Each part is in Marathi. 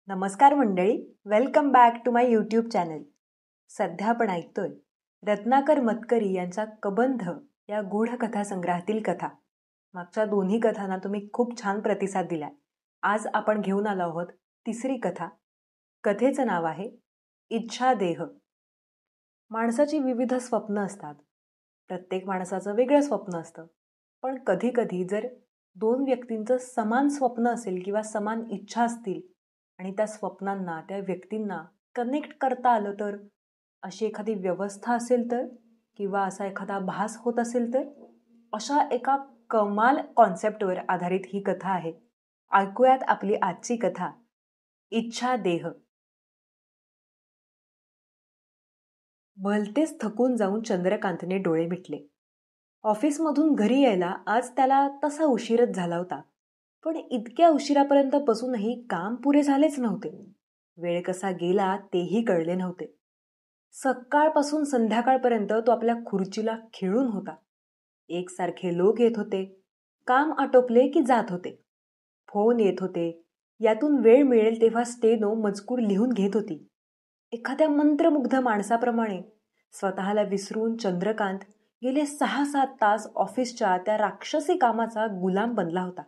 नमस्कार मंडळी, welcome back to my YouTube channel. सध्या आपण ऐकतोय रत्नाकर मतकरी यांचा कबंध या गूढ कथा संग्रहातील कथा. मागच्या दोन्ही कथांना तुम्ही खूप छान प्रतिसाद दिलाय. आज आपण घेऊन आलो आहोत तिसरी कथा. कथेचं नाव आहे इच्छा देह. माणसाची विविध स्वप्न असतात. प्रत्येक माणसाचं वेगळं स्वप्न असतं. पण कधी कधी जर दोन व्यक्तींचं समान स्वप्न असेल किंवा समान इच्छा असतील आणि त्या स्वप्नांना, त्या व्यक्तींना कनेक्ट करता आलं तर, अशी एखादी व्यवस्था असेल तर, किंवा असा एखादा भास होत असेल तर, अशा एका कमाल कॉन्सेप्टवर आधारित ही कथा आहे. ऐकूयात आपली आजची कथा, इच्छा देह. भलतेच थकून जाऊन चंद्रकांतने डोळे मिटले. ऑफिसमधून घरी यायला आज त्याला तसा उशीरच झाला होता. पण इतक्या उशिरापर्यंत बसूनही काम पुरे झालेच नव्हते. वेळ कसा गेला तेही कळले नव्हते. सकाळपासून संध्याकाळपर्यंत तो आपल्या खुर्चीला खिळून होता. एकसारखे लोक येत होते, काम आटोपले की जात होते. फोन येत होते, यातून वेळ मिळेल तेव्हा स्टेनो मजकूर लिहून घेत होती. एखाद्या मंत्रमुग्ध माणसाप्रमाणे स्वतःला विसरून चंद्रकांत गेले 6-7 तास ऑफिसच्या त्या राक्षसी कामाचा गुलाम बनला होता.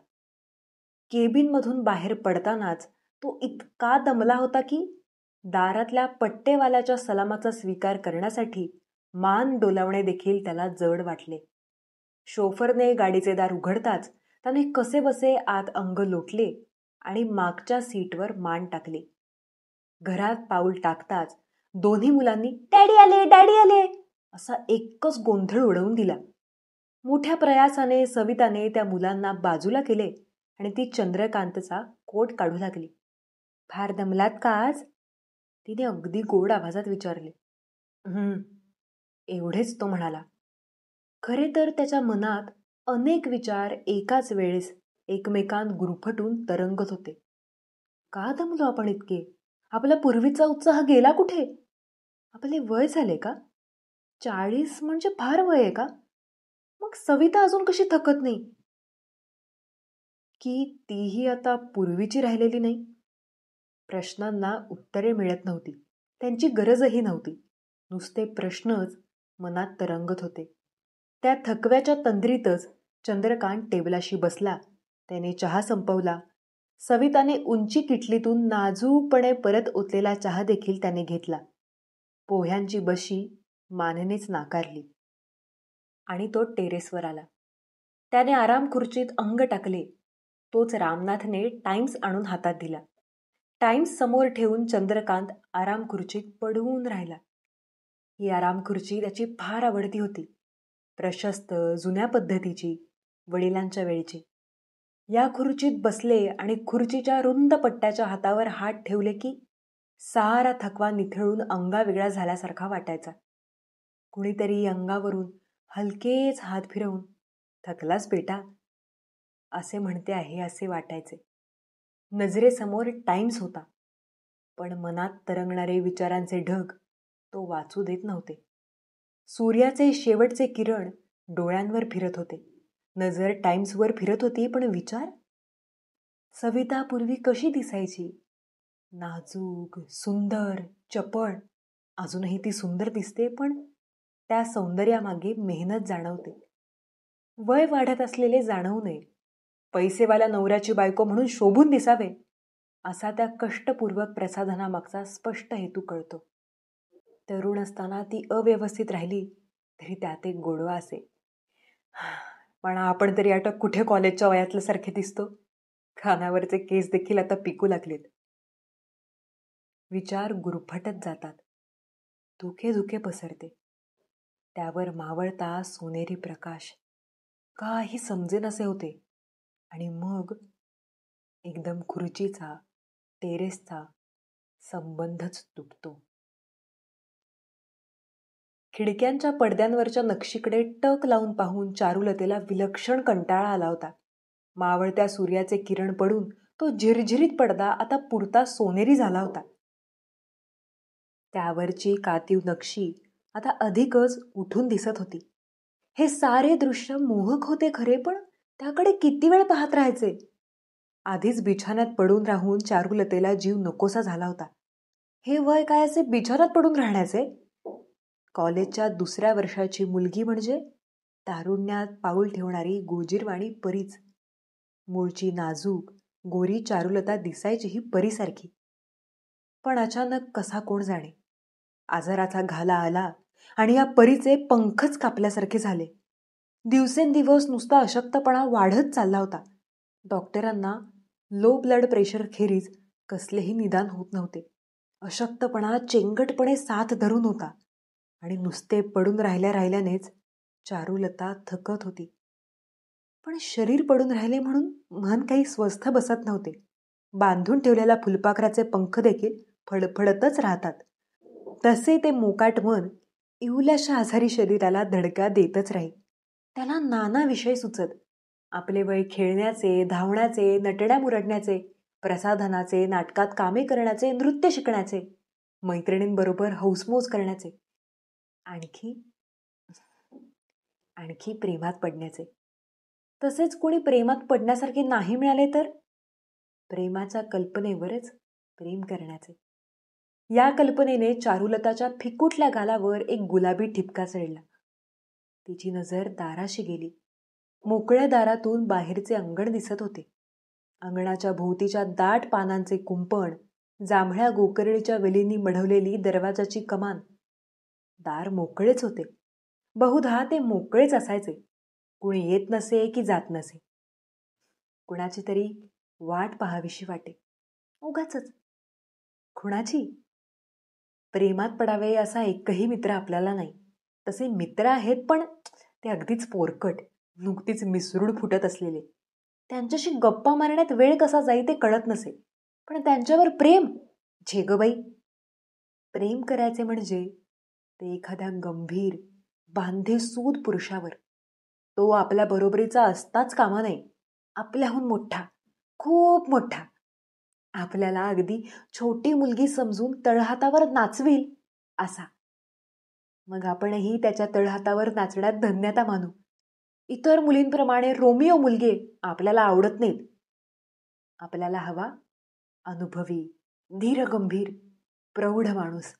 केबिनमधून बाहेर पडतानाच तो इतका दमला होता की दारातल्या पट्टेवाल्याच्या सलामाचा स्वीकार करण्यासाठी मान डोलावणे देखील त्याला जड वाटले. शोफरने गाडीचे दार उघडताच त्याने कसेबसे आत अंग लोटले आणि मागच्या सीटवर मान टाकली. घरात पाऊल टाकताच दोन्ही मुलांनी डॅडी आले, डॅडी आले असा एकच गोंधळ उडवून दिला. मोठ्या प्रयासाने सविताने त्या मुलांना बाजूला केले आणि ती चंद्रकांतचा कोट काढू लागली. फार दमलात का आज? तिने अगदी गोड आवाजात विचारले. एवढेच तो म्हणाला. खरे तर त्याच्या मनात अनेक विचार एकाच वेळेस एकमेकांत गुरफटून तरंगत होते. का दमलो आपण इतके? आपला पूर्वीचा उत्साह गेला कुठे? आपले वय झाले का? 40 म्हणजे फार वय आहे का? मग सविता अजून कशी थकत नाही? की तीही आता पूर्वीची राहिलेली नाही? प्रश्नांना उत्तरे मिळत नव्हती. त्यांची गरजही नव्हती. नुसते प्रश्नच मनात तरंगत होते. त्या थकव्याच्या तंद्रीतच चंद्रकांत टेबलाशी बसला. त्याने चहा संपवला. सविताने उंची किटलीतून नाजूकपणे परत ओतलेला चहा देखील त्याने घेतला. पोह्यांची बशी मानेनेच नाकारली आणि तो टेरेसवर आला. त्याने आराम खुर्चीत अंग टाकले. तोच रामनाथने टाइम्स आणून हातात दिला. टाइम्स समोर ठेवून चंद्रकांत आराम खुर्चीत पडून राहिला. ही आराम खुर्ची त्याची फार आवडती होती. प्रशस्त, जुन्या पद्धतीची, वडिलांच्या वेळची. या खुर्चीत बसले आणि खुर्चीच्या रुंद पट्ट्याच्या हातावर हात ठेवले की सारा थकवा निथळून अंगावेगळा झाल्यासारखा वाटायचा. कुणीतरी अंगावरून हलकेच हात फिरवून, थकलास बेटा असे म्हणते आहे असे वाटायचे. नजरेसमोर टाइम्स होता, पण मनात तरंगणारे विचारांचे ढग तो वाचू देत नव्हते. सूर्याचे शेवटचे किरण डोळ्यांवर फिरत होते. नजर टाइम्सवर फिरत होती, पण विचार? सविता पूर्वी कशी दिसायची? नाजूक, सुंदर, चपळ. अजूनही ती सुंदर दिसते, पण त्या सौंदर्यामागे मेहनत जाणवते. वय वाढत असलेले जाणवू नये. पैसेवाल्या नवऱ्याची बायको म्हणून शोभून दिसावे असा त्या कष्टपूर्वक प्रसाधनामागचा स्पष्ट हेतू कळतो. तरुण असताना ती अव्यवस्थित राहिली तरी त्यात एक गोडवा असे. पण आपण तरी आता कुठे कॉलेजच्या वयातल्यासारखे दिसतो? कानावरचे केस देखील आता पिकू लागलेत. विचार गुरफटत जातात. धुके धुके पसरते. त्यावर मावळता सोनेरी प्रकाश. काही समजेनासे होते. आणि मग एकदम खुर्चीचा, टेरेसचा संबंधच तुटतो. खिडक्यांच्या पडद्यांवरच्या नक्षीकडे टक लावून पाहून चारुलतेला विलक्षण कंटाळा आला होता. मावळत्या सूर्याचे किरण पडून तो झिरझिरीत पडदा आता पुरता सोनेरी झाला होता. त्यावरची कातीव नक्षी आता अधिकच उठून दिसत होती. हे सारे दृश्य मोहक होते खरे, पण त्याकडे किती वेळ पाहत राहायचे? आधीच बिछाण्यात पडून राहून चारुलतेला जीव नकोसा झाला होता. हे वय काय असे बिछाण्यात पडून राहण्याचे? कॉलेजच्या 2ऱ्या वर्षाची मुलगी म्हणजे तारुण्यात पाऊल ठेवणारी गोजीरवाणी परीच. मूळची नाजूक गोरी चारुलता दिसायची ही परीसारखी. पण अचानक कसा कोण जाणे आजाराचा घाला आला आणि या परीचे पंखच कापल्यासारखे झाले. दिवसेंदिवस नुसता अशक्तपणा वाढत चालला होता. डॉक्टरांना लो ब्लड प्रेशर खेरीज कसलेही निदान होत नव्हते. अशक्तपणा चेंगटपणे साथ धरून होता आणि नुसते पडून राहिल्यानेच चारुलता थकत होती. पण शरीर पडून राहिले म्हणून मन काही स्वस्थ बसत नव्हते. बांधून ठेवलेल्या फुलपाखराचे पंख देखील फडफडतच राहतात. तसे ते मोकाट मन इवल्याशा आजारी शरीराला धडका देतच राही. त्याला नाना विषय सुचत. आपले वय खेळण्याचे, धावण्याचे, नटड्या मुरडण्याचे, प्रसाधनाचे, नाटकात कामे करण्याचे, नृत्य शिकण्याचे, मैत्रिणींबरोबर हौसमौज करण्याचे, आणखी प्रेमात पडण्याचे. तसेच कोणी प्रेमात पडण्यासारखे नाही मिळाले तर प्रेमाच्या कल्पनेवरच प्रेम करण्याचे. या कल्पनेने चारुलताच्या फिकुटल्या गालावर एक गुलाबी ठिपका चढला. तिची नजर दाराशी गेली. मोकळ्या दारातून बाहेरचे अंगण दिसत होते. अंगणाच्या भोवतीच्या दाट पानांचे कुंपण, जांभळ्या गोकर्णीच्या वेलींनी मढवलेली दरवाजाची कमान. दार मोकळेच होते. बहुधा ते मोकळेच असायचे. कुणी येत नसे की जात नसे. कुणाची तरी वाट पाहावीशी वाटे. उगाचच. कुणाची? प्रेमात पडावे असा एकही मित्र आपल्याला नाही. तसे मित्र आहेत पण ते अगदीच पोरकट, नुकतीच मिसरूड फुटत असलेले. त्यांच्याशी गप्पा मारण्यात वेळ कसा जाई ते कळत नसे. पण त्यांच्यावर प्रेम? छे ग बाई. प्रेम करायचे म्हणजे ते एखाद्या गंभीर, बांधेसूद पुरुषावर. तो आपल्या बरोबरीचा असताच कामा नये. आपल्याहून मोठा, खूप मोठा. आपल्याला अगदी छोटी मुलगी समजून तळहातावर नाचविल असा. मग आपणही त्याच्या तळहातावर नाचण्यात धन्यता मानू. इतर मुलींप्रमाणे रोमिओ मुलगे आपल्याला आवडत नाहीत. आपल्याला हवा अनुभवी, धीरगंभीर, प्रौढ माणूस.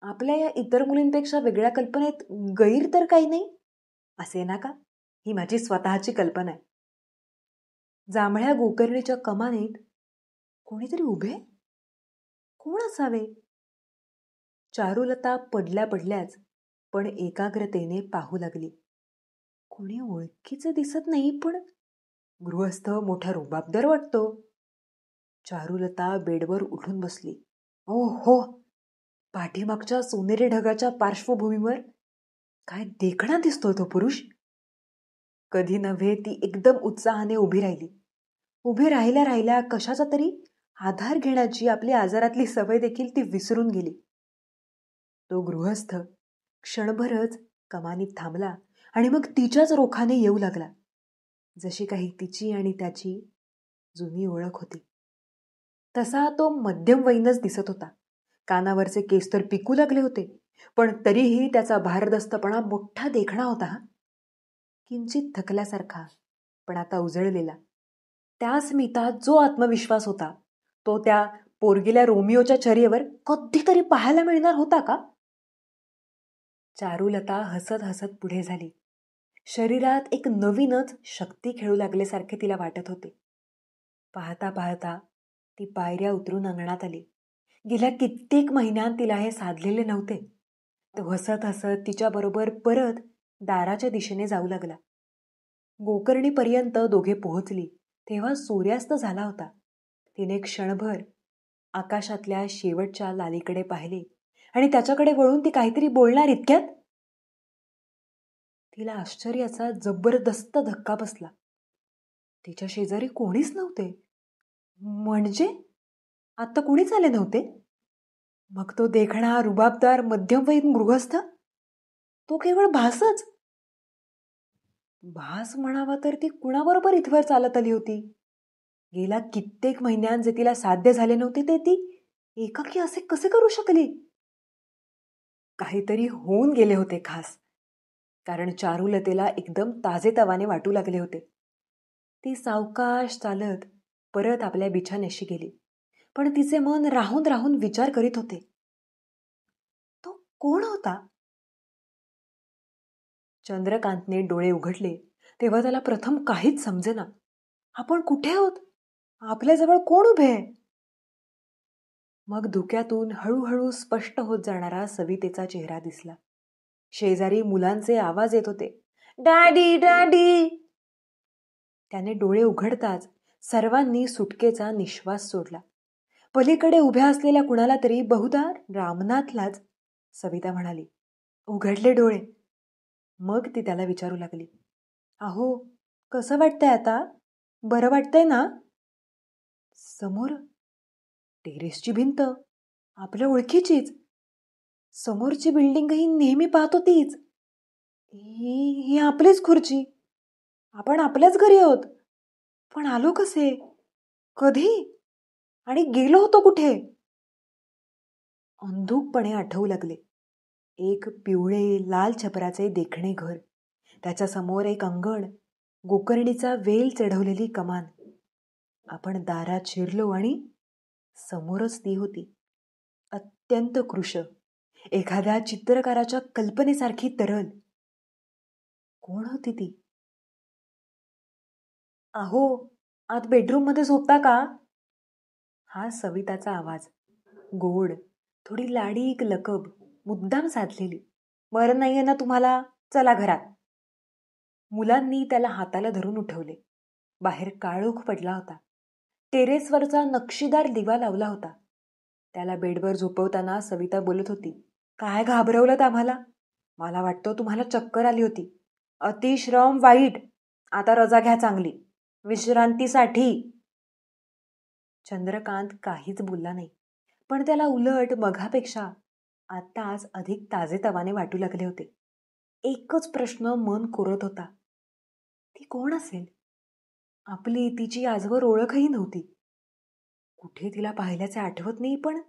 आपल्या या इतर मुलींपेक्षा वेगळ्या कल्पनेत गैर तर काही नाही असे ना का? ही माझी स्वतःची कल्पना आहे. जांभळ्या गोकर्णीच्या कमानीत कोणीतरी उभे? कोण असावे? चारुलता पडल्याच पण एकाग्रतेने पाहू लागली. कोणी ओळखीचे दिसत नाही पण गृहस्थ मोठा रुबाबदार वाटतो. चारुलता बेडवर उठून बसली. ओ हो, पाठीमागच्या सोनेरी ढगाच्या पार्श्वभूमीवर काय देखणा दिसतोय तो पुरुष. कधी नव्हे ती एकदम उत्साहाने उभी राहिली. उभी राहिल्या कशाचा तरी आधार घेण्याची आपली आजारातली सवय देखील ती विसरून गेली. तो गृहस्थ क्षणभरच कमानीत थांबला आणि मग तिच्याच रोखाने येऊ लागला. जशी काही तिची आणि त्याची जुनी ओळख होती. तसा तो मध्यमवयीनच दिसत होता. कानावरचे केस तर पिकू लागले होते, पण तरीही त्याचा भारदस्तपणा मोठा देखणा होता. किंचित थकल्यासारखा, पण आता उजळलेला. त्या स्मितात जो आत्मविश्वास होता तो त्या पोरगील्या रोमिओच्या चर्येवर कधीतरी पाहायला मिळणार होता का? चारुलता हसत हसत पुढे झाली. शरीरात एक नवीनच शक्ती खेळू लागल्यासारखे तिला वाटत होते. पाहता पाहता ती पायऱ्या उतरून अंगणात आली. गेल्या कित्येक महिन्यात तिला हे साधलेले नव्हते. तो हसत हसत तिच्याबरोबर परत दाराच्या दिशेने जाऊ लागला. गोकर्णीपर्यंत दोघे पोहोचली तेव्हा सूर्यास्त झाला होता. तिने क्षणभर आकाशातल्या शेवटच्या लालीकडे पाहिले आणि त्याच्याकडे वळून ती काहीतरी बोलणार इतक्यात तिला आश्चर्याचा जबरदस्त धक्का बसला. तिच्या शेजारी कोणीच नव्हते. म्हणजे आता कोणीच आले नव्हते. मग तो देखणा रुबाबदार मध्यमवयीन गृहस्थ तो केवळ भासच. भास म्हणावा तर ती कुणाबरोबर इथवर चालत आली होती. गेल्या कित्येक महिन्यात जे तिला साध्य झाले नव्हते ते ती एकाकी असे कसे करू शकली? काहीतरी होऊन गेले होते खास. कारण चारुलतेला एकदम ताजेतवाने वाटू लागले होते. ती सावकाश चालत परत आपल्या बिछाण्याशी गेली, पण तिचे मन राहून राहून विचार करीत होते. तो कोण होता? चंद्रकांतने डोळे उघडले तेव्हा त्याला प्रथम काहीच समजेना. आपण कुठे आहोत? आपल्याजवळ कोण उभे आहे? मग धुक्यातून हळूहळू स्पष्ट होत जाणारा सवितेचा चेहरा दिसला. शेजारी मुलांचे आवाज येत होते, डॅडी डॅडी. त्याने डोळे उघडताच सर्वांनी सुटकेचा निश्वास सोडला. पलीकडे उभ्या असलेल्या कुणाला तरी, बहुधा रामनाथलाच, सविता म्हणाली, उघडले डोळे. मग ती त्याला विचारू लागली, अहो कसं वाटतंय आता? बरं वाटतंय ना? समोर टेरेसची भिंत आपल्या ओळखीचीच, समोरची बिल्डिंगही नेहमी पाहतो तीच, ही आपलीच खुर्ची, आपण आपल्याच घरी आहोत. पण आलो कसे, कधी, आणि गेलो होतो कुठे? अंधुकपणे आठवू लागले. एक पिवळे लाल छपराचे देखणे घर, त्याच्या समोर एक अंगण, गोकर्णीचा वेल चढवलेली कमान. आपण दारात शिरलो आणि समोरच ती होती, अत्यंत कृश, एखाद्या चित्रकाराच्या कल्पनेसारखी तरल. कोण होती ती? अहो आत बेडरूम मध्ये झोपता का? हा सविताचा आवाज, गोड, थोडी लाडीक लकब, मुद्दाम साधलेली. बरं नाहीये ना तुम्हाला? चला घरात. मुलांनी त्याला हाताला धरून उठवले. बाहेर काळोख पडला होता. टेरेसवरचा नक्षीदार दिवा लावला होता. त्याला बेडवर झोपवताना सविता बोलत होती, काय घाबरवलं आम्हाला? मला वाटतं तुम्हाला चक्कर आली होती. अतिश्रम वाईट. आता रजा घ्या चांगली, विश्रांतीसाठी. चंद्रकांत काहीच बोलला नाही, पण त्याला उलट मघापेक्षा आताच अधिक ताजेतवाने वाटू लागले होते. एकच प्रश्न मन कोरत होता, ती कोण असेल? आपली तिची आजवर ओळखही नव्हती. कुठे तिला पाहिल्याचे आठवत नाही, पण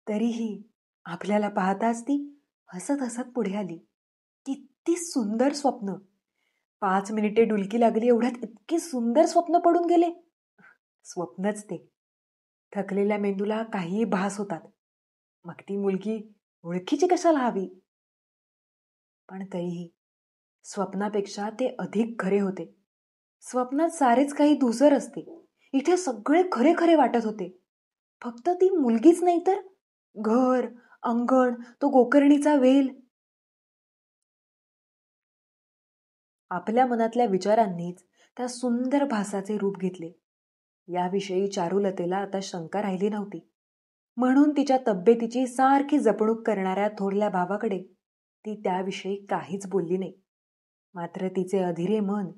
तरीही आपल्याला पाहताच ती हसत हसत पुढे आली. किती सुंदर स्वप्न! 5 मिनिटे डुलकी लागली एवढ्यात इतकी सुंदर स्वप्न पडून गेले. स्वप्नच ते. थकलेल्या मेंदूला काहीही भास होतात, मग ती मुलगी ओळखीची कशाला हवी? पण तरीही स्वप्नापेक्षा ते अधिक खरे होते. स्वप्नात सारेच काही धूसर असते. इथे सगळे खरे खरे वाटत होते. फक्त ती मुलगीच नाही तर घर, अंगण, तो गोकर्णीचा वेल. आपल्या मनातल्या विचारांनीच त्या सुंदर भासाचे रूप घेतले. याविषयी चारुलतेला आता शंका राहिली नव्हती. म्हणून तिच्या तब्येतीची सारखी जपणूक करणाऱ्या थोरल्या भावाकडे ती त्याविषयी काहीच बोलली नाही. मात्र तिचे अधीरे मन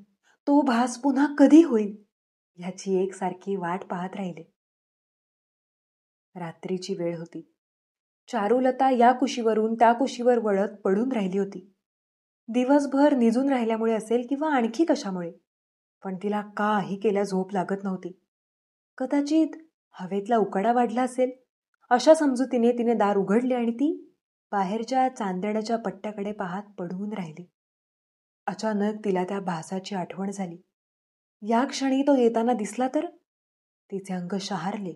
तो भास पुन्हा कधी होईल ह्याची एकसारखी वाट पाहत राहिले. रात्रीची वेळ होती. चारुलता या कुशीवरून त्या कुशीवर वळत पडून राहिली होती. दिवसभर निजून राहिल्यामुळे असेल किंवा आणखी कशामुळे, पण तिला काही केल्या झोप लागत नव्हती. कदाचित हवेतला उकाडा वाढला असेल, अशा समजुतीने तिने दार उघडले आणि ती बाहेरच्या चांदण्याच्या पट्ट्याकडे पाहत पडून राहिली. अचानक तिला त्या भासाची आठवण झाली. या क्षणी तो येताना दिसला तर? तिचे अंग शहारले.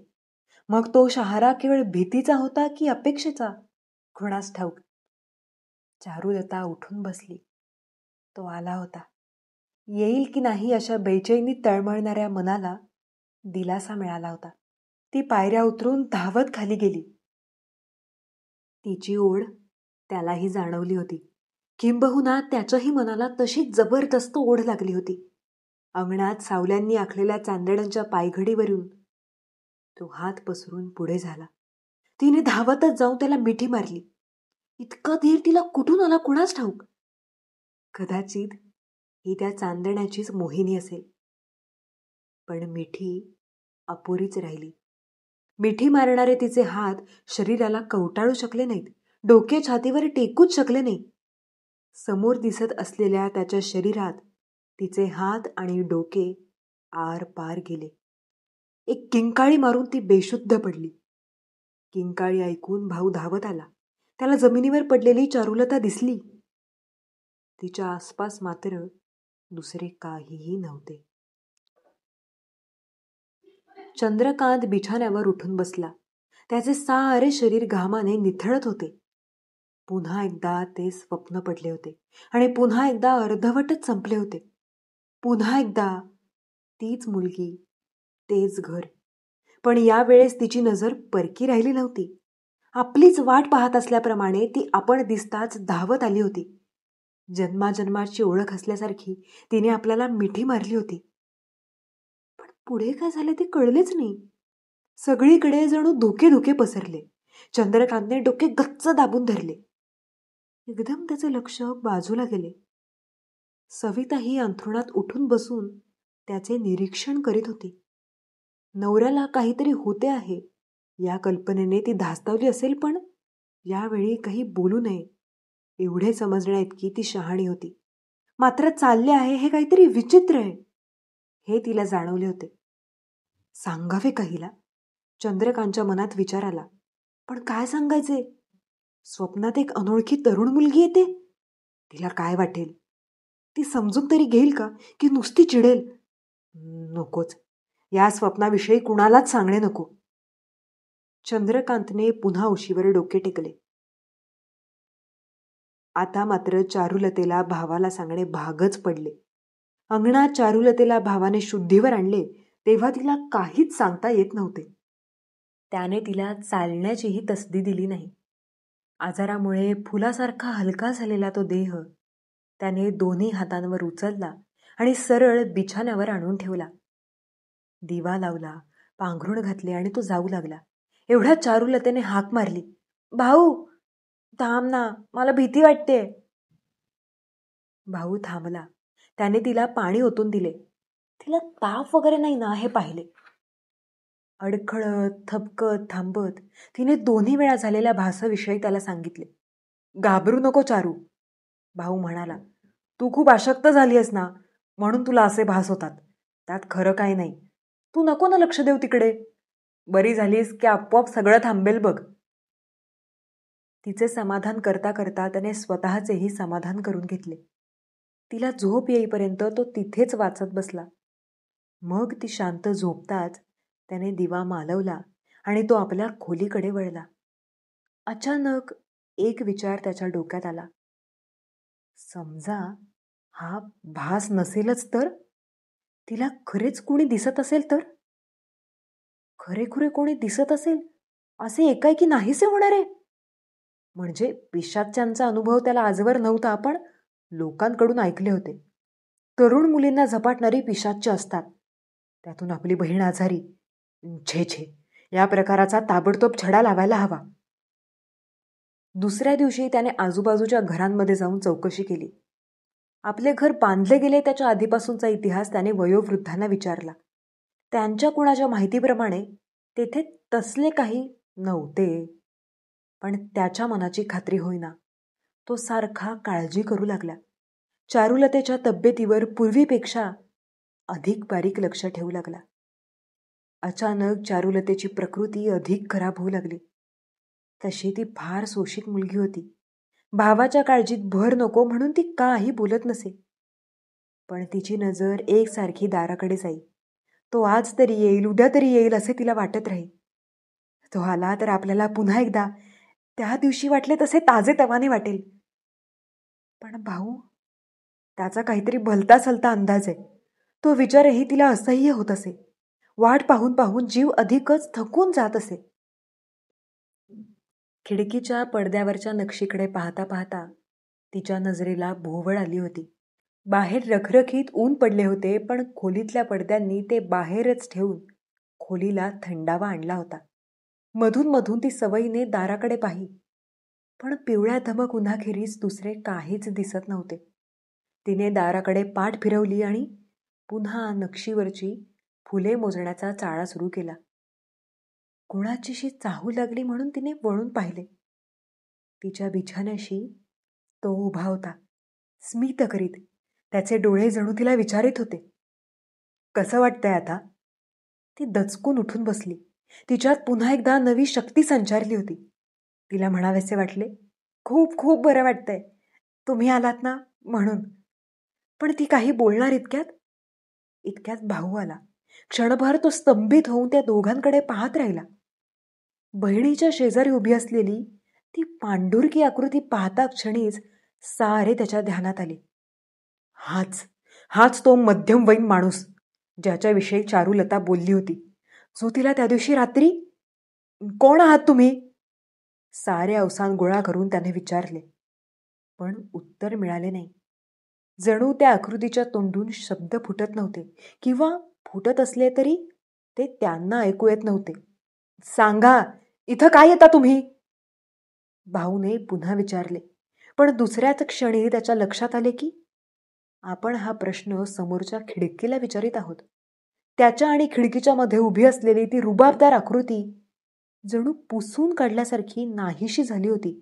मग तो शहारा केवळ भीतीचा होता की अपेक्षेचा, कुणास ठाऊक. चारुलता उठून बसली. तो आला होता. येईल की नाही अशा बेचैनी तळमळणाऱ्या मनाला दिलासा मिळाला होता. ती पायऱ्या उतरून धावत खाली गेली. तिची ओढ त्यालाही जाणवली होती. किंबहुना त्याच्याही मनाला तशी जबरदस्त ओढ लागली होती. अंगणात सावल्यांनी आखलेल्या चांदण्यांच्या पायघडीवरून तो हात पसरून पुढे झाला. तिने धावतच जाऊन त्याला मिठी मारली. इतका धीर तिला कुठून आला कुणास ठाऊक. कदाचित ही त्या चांदण्याचीच मोहिनी असेल. पण मिठी अपुरीच राहिली. मिठी मारणारे तिचे हात शरीराला कवटाळू शकले नाहीत, डोके छातीवर टेकूच शकले नाही. समोर दिसत असलेल्या त्याच्या शरीरात तिचे हात आणि डोके आर पार गेले. एक किंकाळी मारून ती बेशुद्ध पडली. किंकाळी ऐकून भाऊ धावत आला. त्याला जमिनीवर पडलेली चारुलता दिसली. तिच्या आसपास मात्र दुसरे काहीही नव्हते. चंद्रकांत बिछाण्यावर उठून बसला. त्याचे सारे शरीर घामाने निथळत होते. पुन्हा एकदा ते स्वप्न पडले होते आणि पुन्हा एकदा अर्धवटच संपले होते. पुन्हा एकदा तीच मुलगी, तेच घर. पण यावेळेस तिची नजर परकी राहिली नव्हती. आपलीच वाट पाहत असल्याप्रमाणे ती आपण दिसताच धावत आली होती. जन्माजन्माची ओळख असल्यासारखी तिने आपल्याला मिठी मारली होती. पण पुढे काय झाले ते कळलेच नाही. सगळीकडे जणू धुके धुके पसरले. चंद्रकांतने डोके गच्च दाबून धरले. एकदम त्याचे लक्ष बाजूला गेले. सविता ही अंथरुणात उठून बसून त्याचे निरीक्षण करीत होती. नवऱ्याला काहीतरी होते आहे या कल्पनेने ती धास्तावली असेल, पण यावेळी काही बोलू नये एवढे समजण्या इतकी ती शहाणी होती. मात्र चालले आहे हे काहीतरी विचित्र आहे हे तिला जाणवले होते. सांगावे का हिला? चंद्रकांतच्या मनात विचार आला. पण काय सांगायचे? स्वप्नात एक अनोळखी तरुण मुलगी येते. तिला काय वाटेल? ती समजून तरी घेईल का की नुसती चिडेल? नकोच, या स्वप्नाविषयी कुणालाच सांगणे नको. चंद्रकांतने पुन्हा उशीवर डोके टेकले. आता मात्र चारुलतेला भावाला सांगणे भागच पडले. अंगणात चारुलतेला भावाने शुद्धीवर आणले तेव्हा तिला काहीच सांगता येत नव्हते. त्याने तिला चालण्याचीही तसदी दिली नाही. आजारामुळे फुलासारखा हलका झालेला तो देह त्याने दोन्ही हातांवर उचलला आणि सरळ बिछाण्यावर आणून ठेवला. दिवा लावला, पांघरुण घातले आणि तो जाऊ लागला. एवढ्या चारुलतेने हाक मारली, भाऊ थांब ना, मला भीती वाटते. भाऊ थांबला. त्याने तिला पाणी ओतून दिले. तिला ताप वगैरे नाही ना हे पाहिले. अडखळत थपकत थांबत तिने 2 वेळा झालेल्या भासाविषयी त्याला सांगितले. घाबरू नको चारू, भाऊ म्हणाला. तू खूप अशक्त झाली आहेस ना, म्हणून तुला असे भास होतात. त्यात खरं काही नाही. तू नको ना लक्ष देऊ तिकडे. बरी झालीस की आपोआप सगळं थांबेल बघ. तिचे समाधान करता करता त्याने स्वतःचेही समाधान करून घेतले. तिला झोप येईपर्यंत तो तिथेच वाचत बसला. मग ती शांत झोपताच त्याने दिवा मालवला आणि तो आपल्या खोलीकडे वळला. अचानक एक विचार त्याच्या डोक्यात आला. समजा हा भास नसेलच तर? तिला खरेच कोणी दिसत असेल तर? खरेखुरे कोणी दिसत असेल असे एकाएकी नाहीसे होणार आहे. म्हणजे पिशाच्यांचा अनुभव त्याला आजवर नव्हता, पण लोकांकडून ऐकले होते. तरुण मुलींना झपाटणारी पिशाच्च असतात. त्यातून आपली बहीण आजारी. छे छे, या प्रकाराचा ताबडतोब छडा लावायला हवा. दुसऱ्या दिवशी त्याने आजूबाजूच्या घरांमध्ये जाऊन चौकशी केली. आपले घर बांधले गेले त्याच्या आधीपासूनचा इतिहास त्याने वयोवृद्धांना विचारला. त्यांच्या कुणाच्या माहितीप्रमाणे तेथे तसले काही नव्हते. पण त्याच्या मनाची खात्री होईना. तो सारखा काळजी करू लागला. चारुलतेच्या तब्येतीवर पूर्वीपेक्षा अधिक बारीक लक्ष ठेवू लागला. अचानक चारुलतेची प्रकृती अधिक खराब होऊ लागली. तशी ती फार सोशिक मुलगी होती. भावाच्या काळजीत भर नको म्हणून ती काही बोलत नसे. पण तिची नजर एकसारखी दाराकडे जाई. तो आज तरी येईल, उद्या तरी येईल असे तिला वाटत राही. तो आला तर आपल्याला पुन्हा एकदा त्या दिवशी वाटले तसे ताजेतवाने वाटेल. पण भाऊ, त्याचा काहीतरी भलता सलता अंदाज आहे. तो विचारही तिला असह्य होत असे. वाट पाहून पाहून जीव अधिकच थकून जात असे. खिडकीच्या पडद्यावरच्या नक्षीकडे पाहता पाहता तिच्या नजरेला भोवळ आली होती. बाहेर रखरखीत ऊन पडले होते, पण खोलीतल्या पडद्यांनी ते बाहेरच ठेवून खोलीला थंडावा आणला होता. मधून मधून ती सवयीने दाराकडे पाही, पण पिवळ्या धमक उन्हाखेरीज दुसरे काहीच दिसत नव्हते. तिने दाराकडे पाठ फिरवली आणि पुन्हा नक्षीवरची फुले मोजण्याचा चाळा सुरू केला. कुणाचीशी चाहू लागली म्हणून तिने वळून पाहिले. तिच्या बिछाण्याशी तो उभा होता, स्मित करीत. त्याचे डोळे जणू तिला विचारित होते. कसं वाटतंय आता? ती दचकून उठून बसली. तिच्यात पुन्हा एकदा नवी शक्ती संचारली होती. तिला म्हणावेसे वाटले, खूप खूप बरं वाटतंय, तुम्ही आलात ना म्हणून. पण ती काही बोलणार इतक्यात भाऊ आला. क्षणभर तो स्तंभित होऊन त्या दोघांकडे पाहत राहिला. बहिणीच्या शेजारी उभी असलेली ती पांढुरकी आकृती पाहता क्षणीच सारे त्याच्या ध्यानात आले. हाच हाच तो मध्यमवयीन माणूस ज्याच्याविषयी चारुलता बोलली होती, जो तिला त्या दिवशी रात्री. कोण आहात तुम्ही? सारे अवसान गोळा करून त्याने विचारले, पण उत्तर मिळाले नाही. जणू त्या आकृतीच्या तोंडून शब्द फुटत नव्हते, किंवा फुटत असले तरी ते त्यांना ऐकू येत नव्हते. सांगा, इथं काय येता तुम्ही? भाऊने पुन्हा विचारले, पण दुसऱ्याच क्षणी त्याच्या लक्षात आले की आपण हा प्रश्न समोरच्या खिडकीला विचारित आहोत. त्याच्या आणि खिडकीच्या मध्ये उभी असलेली ती रुबाबदार आकृती जणू पुसून काढल्यासारखी नाहीशी झाली होती.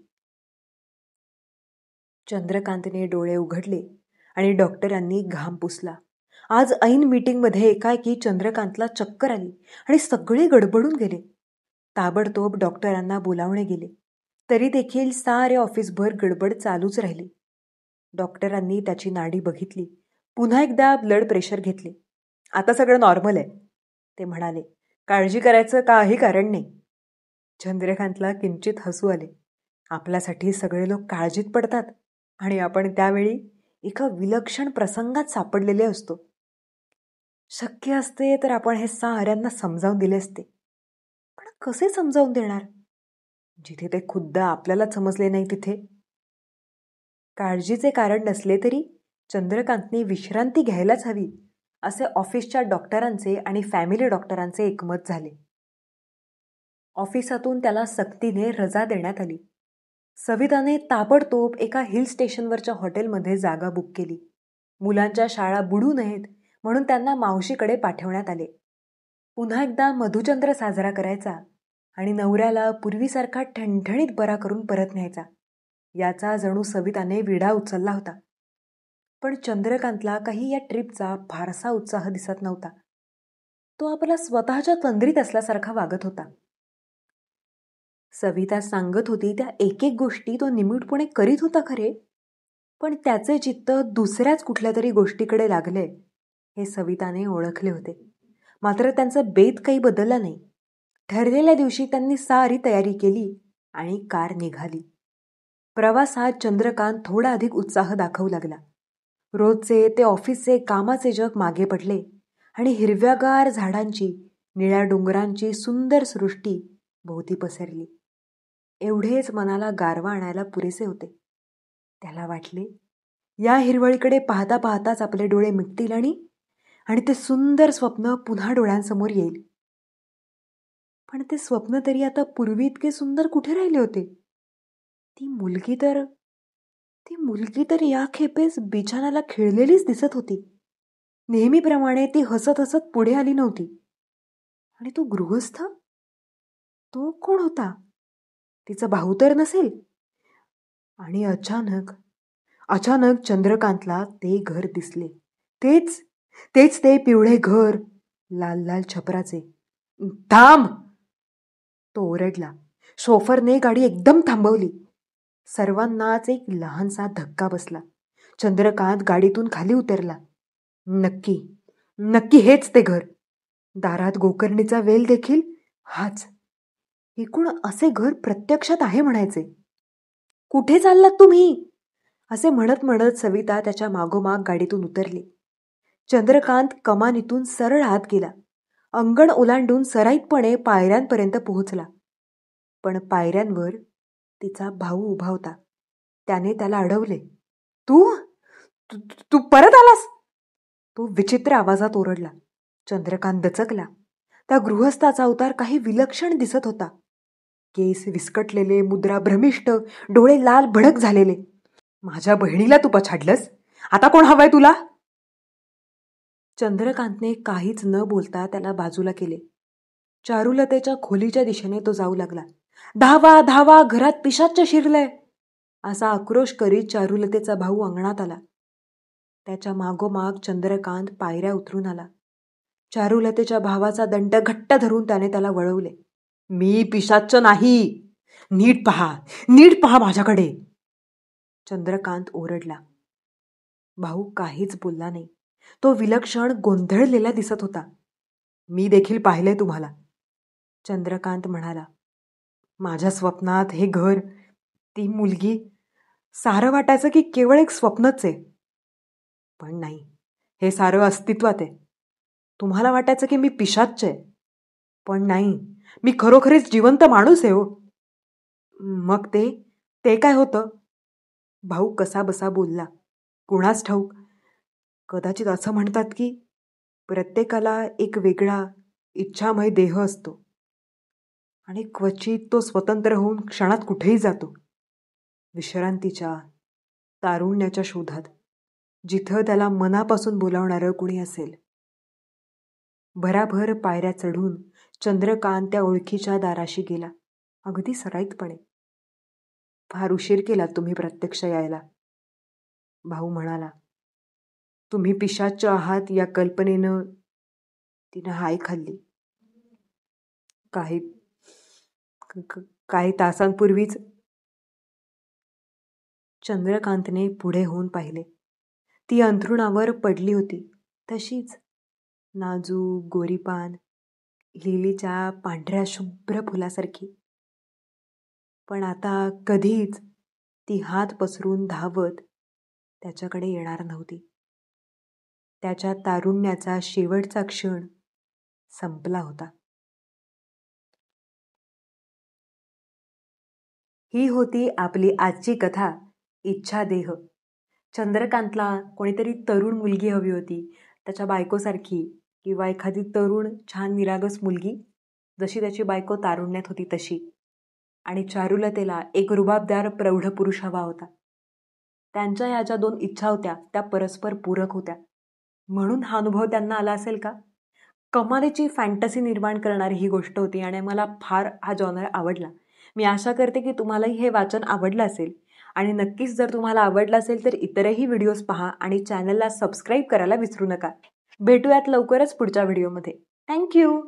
चंद्रकांतने डोळे उघडले आणि डॉक्टरांनी घाम पुसला. आज ऐन मीटिंगमध्ये एकाएकी चंद्रकांतला चक्कर आली आणि सगळे गडबडून गेले. ताबडतोब डॉक्टरांना बोलावणे गेले. तरी देखील सारे ऑफिसभर गडबड चालूच राहिली. डॉक्टरांनी त्याची नाडी बघितली. पुन्हा एकदा ब्लड प्रेशर घेतले. आता सगळं नॉर्मल आहे, ते म्हणाले. काळजी करायचं काही कारण नाही. चंद्रकांतला किंचित हसू आले. आपल्यासाठी सगळे लोक काळजीत पडतात आणि आपण त्यावेळी एका विलक्षण प्रसंगात सापडलेले असतो. शक्य असते तर आपण हे साऱ्यांना समजावून दिले असते, पण कसे समजावून देणार जिथे ते खुद्द आपल्याला समजले नाही तिथे. काळजीचे कारण नसले तरी चंद्रकांतने विश्रांती घ्यायलाच हवी, असे ऑफिसच्या डॉक्टरांचे आणि फॅमिली डॉक्टरांचे एकमत झाले. ऑफिसातून त्याला सक्तीने रजा देण्यात आली. सविताने ताबडतोब एका हिल स्टेशनवरच्या हॉटेलमध्ये जागा बुक केली. मुलांच्या शाळा बुडू नयेत म्हणून त्यांना मावशीकडे पाठवण्यात आले. पुन्हा एकदा मधुचंद्र साजरा करायचा आणि नवऱ्याला पूर्वीसारखा ठणठणीत बरा करून परत न्यायचा, याचा जणू सविताने विडा उचलला होता. पण चंद्रकांतला काही या ट्रिपचा फारसा उत्साह दिसत नव्हता. तो आपला स्वतःच्या तंद्रीत असल्यासारखा वागत होता. सविता सांगत होती त्या एक एक गोष्टी तो निमूटपणे करीत होता खरे, पण त्याचे चित्त दुसऱ्याच कुठल्या तरी गोष्टीकडे लागले हे सविताने ओळखले होते. मात्र त्यांचा बेत काही बदलला नाही. ठरलेल्या दिवशी त्यांनी सारी तयारी केली आणि कार निघाली. प्रवासात चंद्रकांत थोडा अधिक उत्साह दाखवू लागला. रोजचे ते ऑफिसचे कामाचे जग मागे पडले आणि हिरव्यागार झाडांची, निळ्या डोंगरांची सुंदर सृष्टी भोवती पसरली. एवढेच मनाला गारवा आणायला पुरेसे होते. त्याला वाटले, या हिरवळीकडे पाहता पाहताच आपले डोळे मिटतील आणि ते सुंदर स्वप्न पुन्हा डोळ्यांसमोर येईल. पण ते स्वप्न तरी आता पूर्वी इतके सुंदर कुठे राहिले होते? ती मुलगी तर या खेपेस बिछानाला खिळलेलीच दिसत होती. नेहमीप्रमाणे ती हसत हसत पुढे आली नव्हती. आणि तो गृहस्थ, तो कोण होता? तिचा भाऊ तर नसेल? आणि अचानक चंद्रकांतला ते घर दिसले. तेच ते पिवळे घर, लाल लाल छपराचे. थांब! तो ओरडला. शोफरने गाडी एकदम थांबवली. सर्वांनाच एक लहानसा धक्का बसला. चंद्रकांत गाडीतून खाली उतरला. नक्की हेच ते घर. दारात गोकर्णीचा वेल देखील हाच. एकूण असे घर प्रत्यक्षात आहे म्हणायचे. कुठे चाललात तुम्ही? असे म्हणत म्हणत सविता त्याच्या मागोमाग गाडीतून उतरली. चंद्रकांत कमानीतून सरळ आत गेला. अंगण ओलांडून सराईतपणे पायऱ्यांपर्यंत पोहोचला. पण पायऱ्यांवर तिचा भाऊ उभा होता. त्याने त्याला अडवले. तू परत आलास? तो विचित्र आवाजात ओरडला. चंद्रकांत दचकला. त्या गृहस्थाचा अवतार काही विलक्षण दिसत होता. केस विस्कटलेले, मुद्रा भ्रमिष्ट, डोळे लाल भडक झालेले. माझ्या बहिणीला तू पछाडलंस? आता कोण हवाय तुला? चंद्रकांतने काहीच न बोलता त्याला बाजूला केले. चारुलतेच्या खोलीच्या दिशेने तो जाऊ लागला. धावा धावा, घरात पिशाच्च शिरलंय, असा आक्रोश करीत चारुलतेचा भाऊ अंगणात आला. त्याच्या मागोमाग चंद्रकांत पायऱ्या उतरून आला. चारुलतेच्या भावाचा दंड घट्ट धरून त्याने त्याला वळवले. मी पिशाच्च नाही, नीट पहा माझ्याकडे, चंद्रकांत ओरडला. भाऊ काहीच बोलला नाही. तो विलक्षण गोंधळलेला दिसत होता. मी देखील पाहिलंय तुम्हाला, चंद्रकांत म्हणाला. माझ्या स्वप्नात हे घर, ती मुलगी, सारं वाटायचं की केवळ एक स्वप्नच आहे. पण नाही, हे सारं अस्तित्वात आहे. तुम्हाला वाटायचं की मी पिशाच्च आहे. पण नाही, मी खरोखरीच जिवंत माणूस आहे हो. मग ते काय होतं? भाऊ कसा बसा बोलला. कुणास ठाऊक. कदाचित असं म्हणतात की प्रत्येकाला एक वेगळा इच्छामय देह असतो आणि क्वचित तो स्वतंत्र होऊन क्षणात कुठेही जातो, विश्रांतीच्या, तारुण्याच्या शोधात, जिथं त्याला मनापासून बोलावणारं कुणी असेल. भराभर पायऱ्या चढून चंद्रकांत त्या ओळखीच्या दाराशी गेला, अगदी सराईतपणे. फार उशीर केला तुम्ही प्रत्यक्ष यायला, भाऊ म्हणाला. तुम्ही पिशाच्च आहात या कल्पनेनं तिनं हाय खाल्ली. काही तासांपूर्वीच चंद्रकांतने पुढे होऊन पाहिले. ती अंथरुणावर पडली होती, तशीच नाजूक, गोरीपान, लिलीच्या पांढऱ्या शुभ्र फुलासारखी. पण आता कधीच ती हात पसरून धावत त्याच्याकडे येणार नव्हती. त्याच्या तारुण्याचा शेवटचा क्षण संपला होता. ही होती आपली आजची कथा, इच्छादेह. चंद्रकांतला कोणीतरी तरुण मुलगी हवी होती, त्याच्या बायकोसारखी, किंवा एखादी तरुण छान निरागस मुलगी, जशी त्याची बायको तारुण्यात होती तशी. आणि चारुलतेला एक रुबाबदार प्रौढ पुरुष हवा होता. त्यांच्या ह्या ज्या दोन इच्छा होत्या त्या परस्पर पूरक होत्या. म्हणून हा अनुभव त्यांना आला असेल का? कमालीची फॅन्टसी निर्माण करणारी ही गोष्ट होती आणि मला फार हा जॉनर आवडला. मी आशा करते की तुम्हालाही हे वाचन आवडलं असेल. आणि नक्कीच जर तुम्हाला आवडलं असेल तर इतरही व्हिडिओज पहा आणि चॅनलला सबस्क्राईब करायला विसरू नका. भेटूयात लवकरच पुढच्या व्हिडिओमध्ये. थँक्यू.